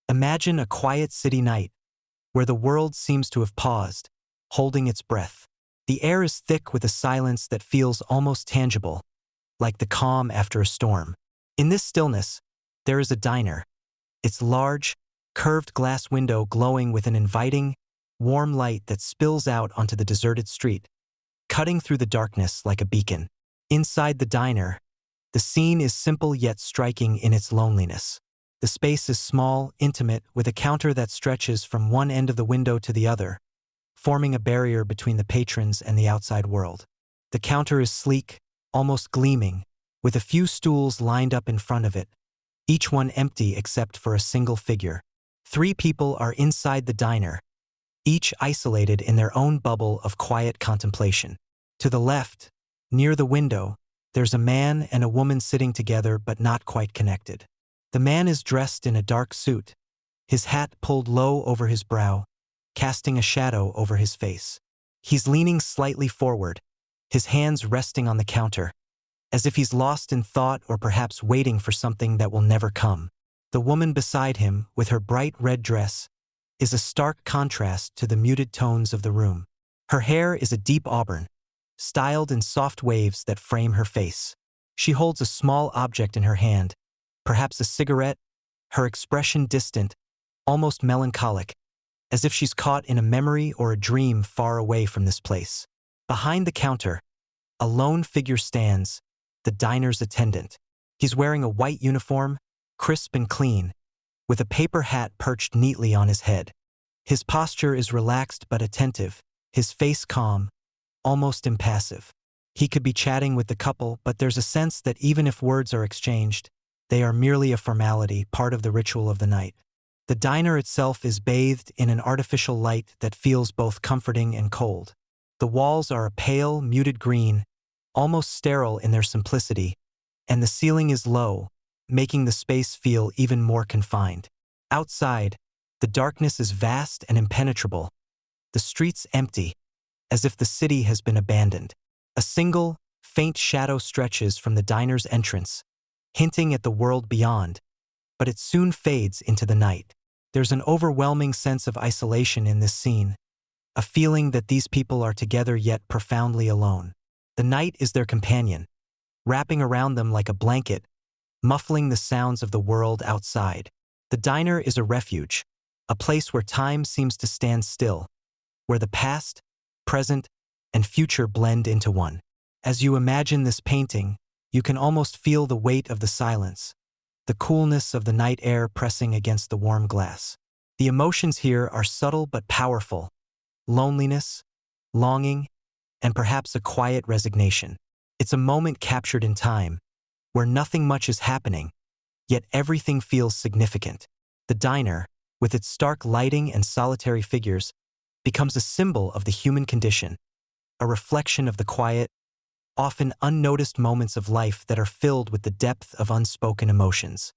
Imagine a quiet city night, where the world seems to have paused, holding its breath. The air is thick with a silence that feels almost tangible, like the calm after a storm. In this stillness, there is a diner, its large, curved glass window glowing with an inviting, warm light that spills out onto the deserted street, cutting through the darkness like a beacon. Inside the diner, the scene is simple yet striking in its loneliness. The space is small, intimate, with a counter that stretches from one end of the window to the other, forming a barrier between the patrons and the outside world. The counter is sleek, almost gleaming, with a few stools lined up in front of it, each one empty except for a single figure. 3 people are inside the diner, each isolated in their own bubble of quiet contemplation. To the left, near the window, there's a man and a woman sitting together but not quite connected. The man is dressed in a dark suit, his hat pulled low over his brow, casting a shadow over his face. He's leaning slightly forward, his hands resting on the counter, as if he's lost in thought or perhaps waiting for something that will never come. The woman beside him, with her bright red dress, is a stark contrast to the muted tones of the room. Her hair is a deep auburn, styled in soft waves that frame her face. She holds a small object in her hand, perhaps a cigarette, her expression distant, almost melancholic, as if she's caught in a memory or a dream far away from this place. Behind the counter, a lone figure stands, the diner's attendant. He's wearing a white uniform, crisp and clean, with a paper hat perched neatly on his head. His posture is relaxed but attentive, his face calm, almost impassive. He could be chatting with the couple, but there's a sense that even if words are exchanged, they are merely a formality, part of the ritual of the night. The diner itself is bathed in an artificial light that feels both comforting and cold. The walls are a pale, muted green, almost sterile in their simplicity, and the ceiling is low, making the space feel even more confined. Outside, the darkness is vast and impenetrable, the streets empty, as if the city has been abandoned. A single, faint shadow stretches from the diner's entrance, hinting at the world beyond, but it soon fades into the night. There's an overwhelming sense of isolation in this scene, a feeling that these people are together yet profoundly alone. The night is their companion, wrapping around them like a blanket, muffling the sounds of the world outside. The diner is a refuge, a place where time seems to stand still, where the past, present, and future blend into one. As you imagine this painting, you can almost feel the weight of the silence, the coolness of the night air pressing against the warm glass. The emotions here are subtle but powerful: loneliness, longing, and perhaps a quiet resignation. It's a moment captured in time, where nothing much is happening, yet everything feels significant. The diner, with its stark lighting and solitary figures, becomes a symbol of the human condition, a reflection of the quiet, often unnoticed moments of life that are filled with the depth of unspoken emotions.